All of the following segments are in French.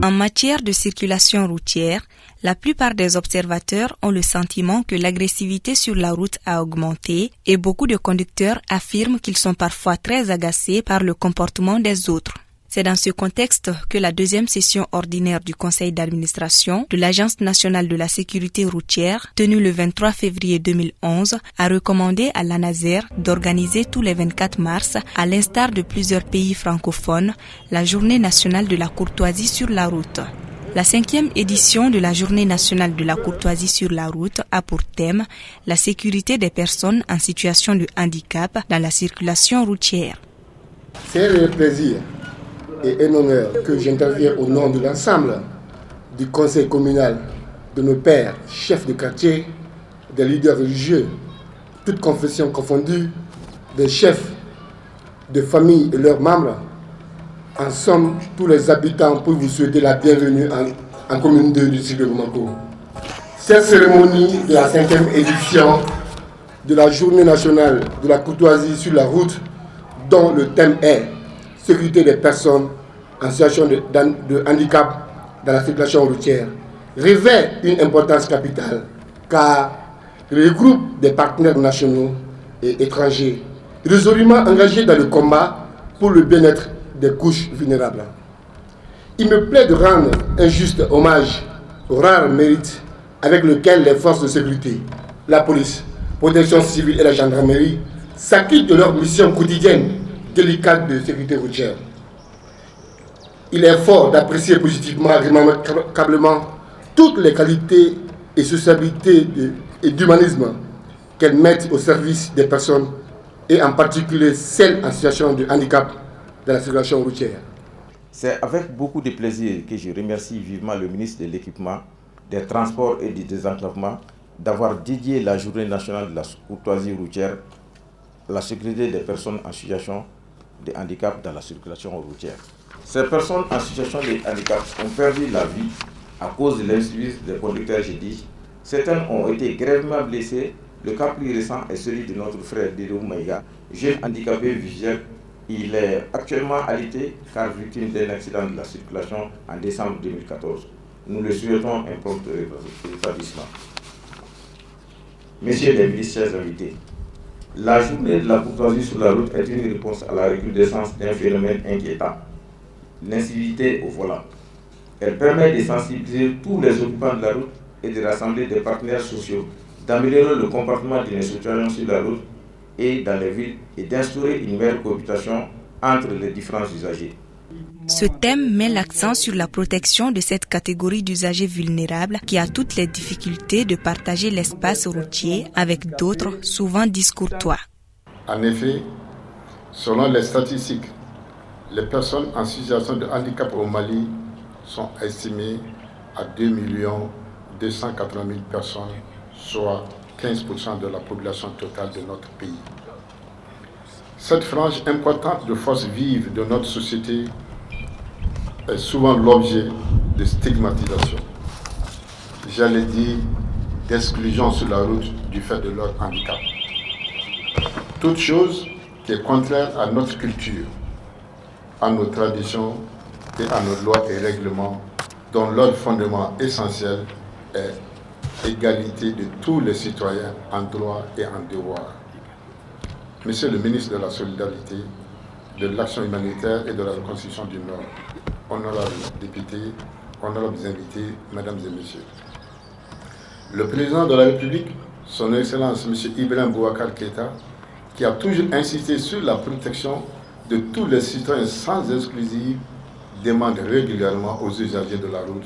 En matière de circulation routière, la plupart des observateurs ont le sentiment que l'agressivité sur la route a augmenté et beaucoup de conducteurs affirment qu'ils sont parfois très agacés par le comportement des autres. C'est dans ce contexte que la deuxième session ordinaire du conseil d'administration de l'Agence nationale de la sécurité routière, tenue le 23 février 2011, a recommandé à l'ANASER d'organiser tous les 24 mars, à l'instar de plusieurs pays francophones, la journée nationale de la courtoisie sur la route. La 5e édition de la Journée nationale de la courtoisie sur la route a pour thème la sécurité des personnes en situation de handicap dans la circulation routière. C'est un plaisir et un honneur que j'interviens au nom de l'ensemble du conseil communal, de nos pères, chefs de quartier, des leaders religieux, toutes confessions confondues, des chefs de famille et leurs membres, en somme, tous les habitants pour vous souhaiter la bienvenue en commune 2 du district de Bamako. Cette cérémonie de la 5e édition de la Journée nationale de la courtoisie sur la route, dont le thème est sécurité des personnes en situation de handicap dans la circulation routière, revêt une importance capitale car il regroupe des partenaires nationaux et étrangers résolument engagés dans le combat pour le bien-être des couches vulnérables. Il me plaît de rendre un juste hommage au rare mérite avec lequel les forces de sécurité, la police, protection civile et la gendarmerie s'acquittent de leur mission quotidienne délicate de sécurité routière. Il est fort d'apprécier positivement, remarquablement, toutes les qualités et sociabilités et d'humanisme qu'elles mettent au service des personnes et en particulier celles en situation de handicap dans la circulation routière. C'est avec beaucoup de plaisir que je remercie vivement le ministre de l'Équipement, des Transports et du Désenclavement d'avoir dédié la Journée nationale de la courtoisie routière à la sécurité des personnes en situation de handicap dans la circulation routière. Ces personnes en situation de handicap ont perdu la vie à cause de l'insuffisance des conducteurs, j'ai dit. Certains ont été grièvement blessés. Le cas plus récent est celui de notre frère Didou Maïga, jeune handicapé visuel. Il est actuellement alité car victime d'un accident de la circulation en décembre 2014. Nous le souhaitons un prompt rétablissement. Messieurs les ministres, chers invités, la journée de la courtoisie sur la route est une réponse à la recrudescence d'un phénomène inquiétant, l'incivilité au volant. Elle permet de sensibiliser tous les occupants de la route et de rassembler des partenaires sociaux, d'améliorer le comportement des citoyens sur la route et dans les villes et d'instaurer une meilleure cohabitation entre les différents usagers. Ce thème met l'accent sur la protection de cette catégorie d'usagers vulnérables qui a toutes les difficultés de partager l'espace routier avec d'autres, souvent discourtois. En effet, selon les statistiques, les personnes en situation de handicap au Mali sont estimées à 2 280 000 personnes, soit 15% de la population totale de notre pays. Cette frange importante de forces vives de notre société est souvent l'objet de stigmatisation, j'allais dire d'exclusion sur la route du fait de leur handicap. Toute chose qui est contraire à notre culture, à nos traditions et à nos lois et règlements, dont leur fondement essentiel est l'égalité de tous les citoyens en droit et en devoir. Monsieur le ministre de la Solidarité, de l'Action humanitaire et de la reconstruction du Nord, honorables députés, honorables invités, mesdames et messieurs. Le président de la République, son Excellence M. Ibrahim Boubacar Keïta, qui a toujours insisté sur la protection de tous les citoyens sans exclusive, demande régulièrement aux usagers de la route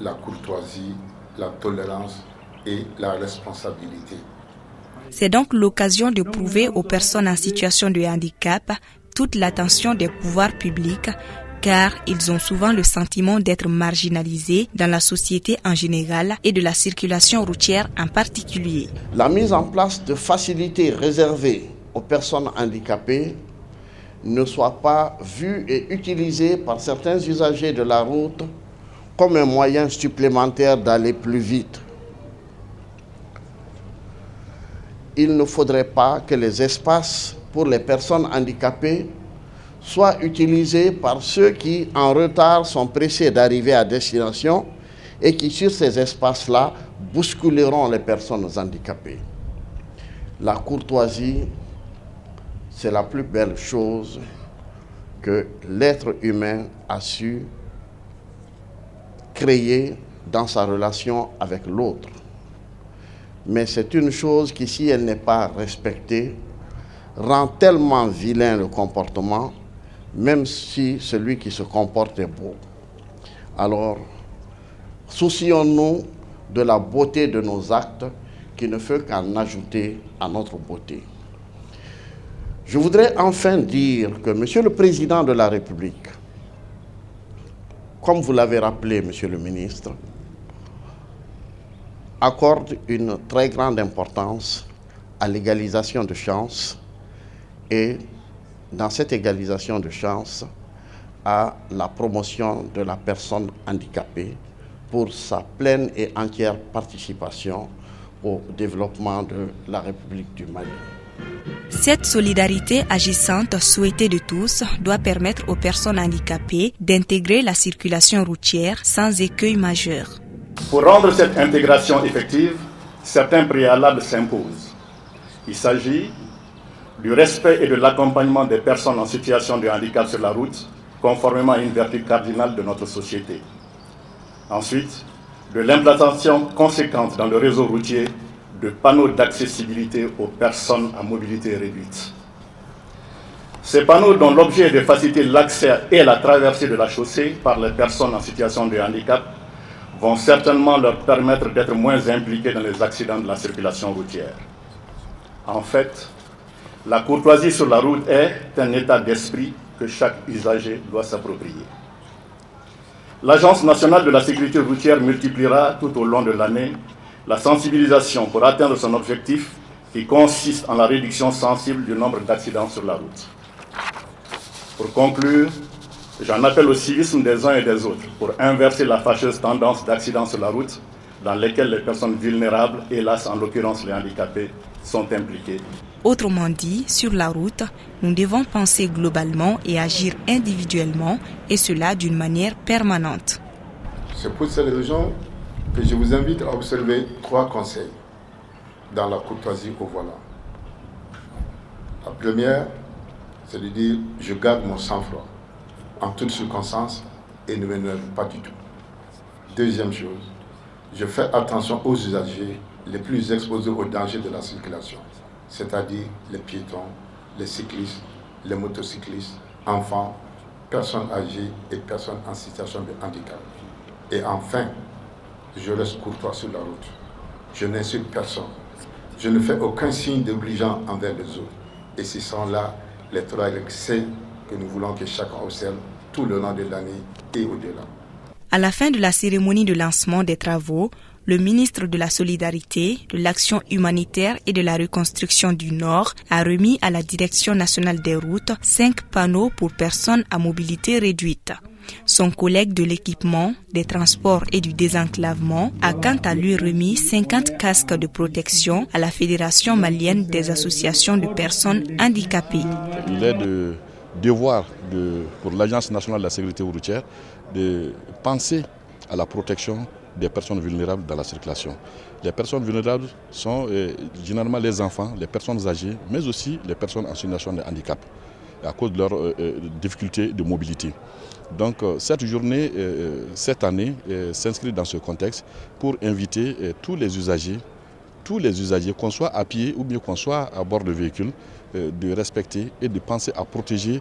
la courtoisie, la tolérance et la responsabilité. C'est donc l'occasion de prouver aux personnes en situation de handicap toute l'attention des pouvoirs publics car ils ont souvent le sentiment d'être marginalisés dans la société en général et de la circulation routière en particulier. La mise en place de facilités réservées aux personnes handicapées ne soit pas vue et utilisée par certains usagers de la route comme un moyen supplémentaire d'aller plus vite. Il ne faudrait pas que les espaces pour les personnes handicapées soit utilisé par ceux qui, en retard, sont pressés d'arriver à destination et qui, sur ces espaces-là, bousculeront les personnes handicapées. La courtoisie, c'est la plus belle chose que l'être humain a su créer dans sa relation avec l'autre. Mais c'est une chose qui, si elle n'est pas respectée, rend tellement vilain le comportement, même si celui qui se comporte est beau. Alors, soucions-nous de la beauté de nos actes qui ne fait qu'en ajouter à notre beauté. Je voudrais enfin dire que Monsieur le Président de la République, comme vous l'avez rappelé, Monsieur le Ministre, accorde une très grande importance à l'égalisation de chances et dans cette égalisation de chances à la promotion de la personne handicapée pour sa pleine et entière participation au développement de la République du Mali. Cette solidarité agissante souhaitée de tous doit permettre aux personnes handicapées d'intégrer la circulation routière sans écueil majeur. Pour rendre cette intégration effective, certains préalables s'imposent. Il s'agit du respect et de l'accompagnement des personnes en situation de handicap sur la route, conformément à une vertu cardinale de notre société. Ensuite, de l'implantation conséquente dans le réseau routier de panneaux d'accessibilité aux personnes à mobilité réduite. Ces panneaux, dont l'objet est de faciliter l'accès et la traversée de la chaussée par les personnes en situation de handicap, vont certainement leur permettre d'être moins impliqués dans les accidents de la circulation routière. En fait, la courtoisie sur la route est un état d'esprit que chaque usager doit s'approprier. L'Agence nationale de la sécurité routière multipliera tout au long de l'année la sensibilisation pour atteindre son objectif qui consiste en la réduction sensible du nombre d'accidents sur la route. Pour conclure, j'en appelle au civisme des uns et des autres pour inverser la fâcheuse tendance d'accidents sur la route dans lesquels les personnes vulnérables, hélas en l'occurrence les handicapés, sont impliquées. Autrement dit, sur la route, nous devons penser globalement et agir individuellement, et cela d'une manière permanente. C'est pour cette raison que je vous invite à observer 3 conseils dans la courtoisie au volant. La première, c'est de dire « je garde mon sang-froid en toutes circonstances et ne m'énerve pas du tout ». Deuxième chose, je fais attention aux usagers les plus exposés aux dangers de la circulation, c'est-à-dire les piétons, les cyclistes, les motocyclistes, enfants, personnes âgées et personnes en situation de handicap. Et enfin, je reste courtois sur la route. Je n'insulte personne. Je ne fais aucun signe désobligeant envers les autres. Et ce sont là les 3 excès que nous voulons que chacun observe tout le long de l'année et au-delà. À la fin de la cérémonie de lancement des travaux, le ministre de la Solidarité, de l'Action humanitaire et de la Reconstruction du Nord a remis à la Direction nationale des routes 5 panneaux pour personnes à mobilité réduite. Son collègue de l'équipement, des transports et du désenclavement a quant à lui remis 50 casques de protection à la Fédération malienne des associations de personnes handicapées. Il est de devoir pour l'Agence nationale de la sécurité routière de penser à la protection des personnes vulnérables dans la circulation. Les personnes vulnérables sont généralement les enfants, les personnes âgées, mais aussi les personnes en situation de handicap à cause de leurs difficultés de mobilité. Donc cette journée, cette année, s'inscrit dans ce contexte pour inviter tous les usagers, qu'on soit à pied ou bien qu'on soit à bord de véhicules, de respecter et de penser à protéger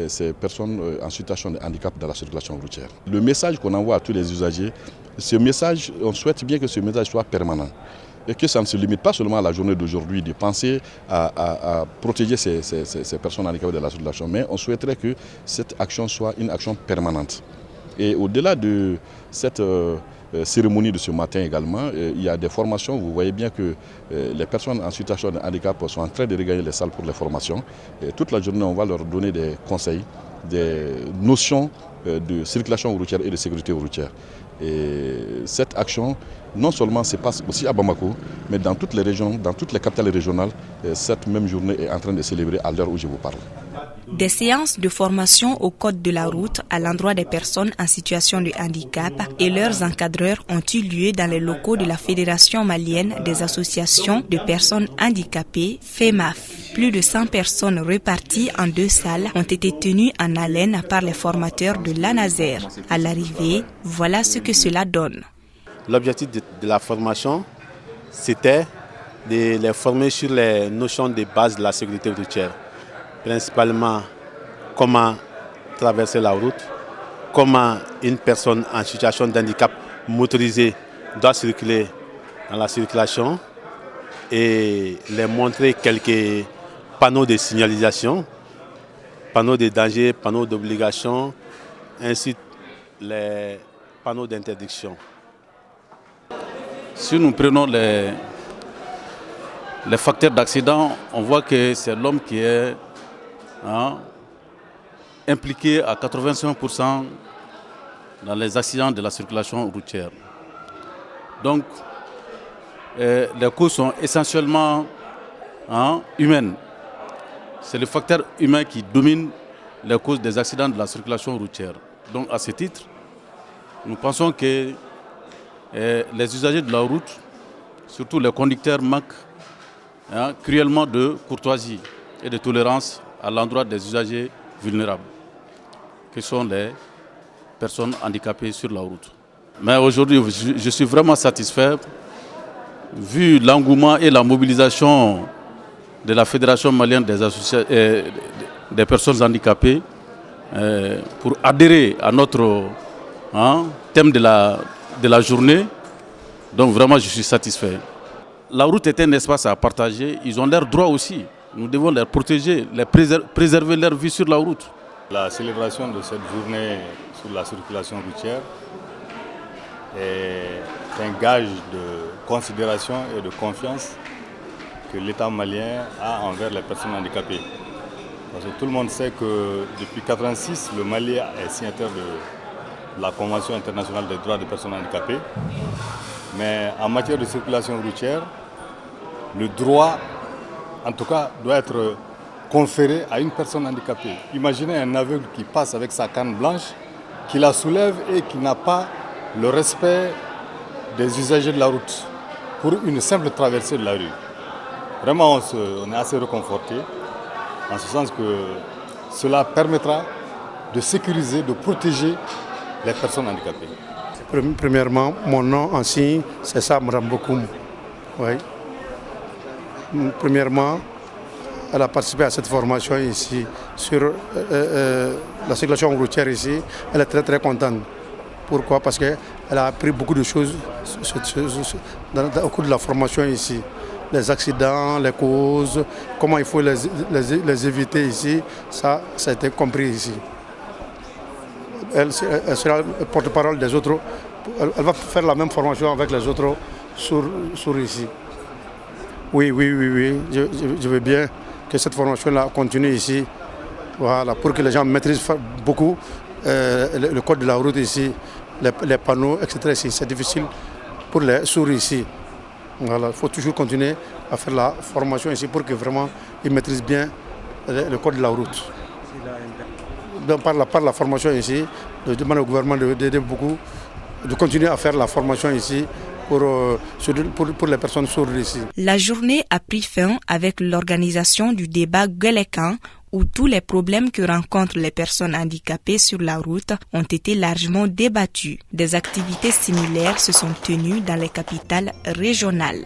ces personnes en situation de handicap dans la circulation routière. Le message qu'on envoie à tous les usagers, ce message, on souhaite bien que ce message soit permanent et que ça ne se limite pas seulement à la journée d'aujourd'hui de penser à protéger ces personnes handicapées de la circulation, mais on souhaiterait que cette action soit une action permanente. Et au-delà de cette cérémonie de ce matin également, il y a des formations. Vous voyez bien que les personnes en situation de handicap sont en train de regagner les salles pour les formations. Et toute la journée, on va leur donner des conseils, des notions de circulation routière et de sécurité routière. Et cette action, non seulement se passe aussi à Bamako, mais dans toutes les régions, dans toutes les capitales régionales, cette même journée est en train de célébrer à l'heure où je vous parle. Des séances de formation au code de la route à l'endroit des personnes en situation de handicap et leurs encadreurs ont eu lieu dans les locaux de la Fédération malienne des associations de personnes handicapées, FEMAF. Plus de 100 personnes réparties en 2 salles ont été tenues en haleine par les formateurs de l'ANASER. À l'arrivée, voilà ce que cela donne. L'objectif de la formation, c'était de les former sur les notions de base de la sécurité routière. Principalement, comment traverser la route, comment une personne en situation de handicap motorisé doit circuler dans la circulation et les montrer quelques panneaux de signalisation, panneaux de danger, panneaux d'obligation, ainsi les panneaux d'interdiction. Si nous prenons les facteurs d'accident, on voit que c'est l'homme qui est impliqué à 85% dans les accidents de la circulation routière. Donc, les causes sont essentiellement humaines. C'est le facteur humain qui domine les causes des accidents de la circulation routière. Donc, à ce titre, nous pensons que les usagers de la route, surtout les conducteurs, manquent cruellement de courtoisie et de tolérance à l'endroit des usagers vulnérables, que sont les personnes handicapées sur la route. Mais aujourd'hui, je suis vraiment satisfait, vu l'engouement et la mobilisation de la Fédération malienne des personnes handicapées pour adhérer à notre thème de la journée. Donc vraiment, je suis satisfait. La route est un espace à partager. Ils ont leurs droits aussi. Nous devons les protéger, les préserver leur vie sur la route. La célébration de cette journée sur la circulation routière est un gage de considération et de confiance que l'État malien a envers les personnes handicapées. Parce que tout le monde sait que depuis 1986, le Mali est signataire de la Convention internationale des droits des personnes handicapées. Mais en matière de circulation routière, le droit, en tout cas, doit être conféré à une personne handicapée. Imaginez un aveugle qui passe avec sa canne blanche, qui la soulève et qui n'a pas le respect des usagers de la route pour une simple traversée de la rue. Vraiment, on est assez réconforté, en ce sens que cela permettra de sécuriser, de protéger les personnes handicapées. Premièrement, mon nom en signe, c'est Sam Rambokoum. Oui. Premièrement, elle a participé à cette formation ici sur la circulation routière ici. Elle est très très contente. Pourquoi? Parce qu'elle a appris beaucoup de choses au cours de la formation ici. Les accidents, les causes, comment il faut les éviter ici, ça a été compris ici. Elle sera porte-parole des autres. Elle va faire la même formation avec les autres sur ici. Oui. Je veux bien que cette formation-là continue ici. Voilà, pour que les gens maîtrisent beaucoup le code de la route ici, les panneaux, etc. Ici. C'est difficile pour les sourds ici. Voilà, il faut toujours continuer à faire la formation ici pour que vraiment ils maîtrisent bien le code de la route. Donc, par la formation ici, je demande au gouvernement d'aider beaucoup, de continuer à faire la formation ici pour les personnes sourdes ici. La journée a pris fin avec l'organisation du débat Guelekan, où tous les problèmes que rencontrent les personnes handicapées sur la route ont été largement débattus. Des activités similaires se sont tenues dans les capitales régionales.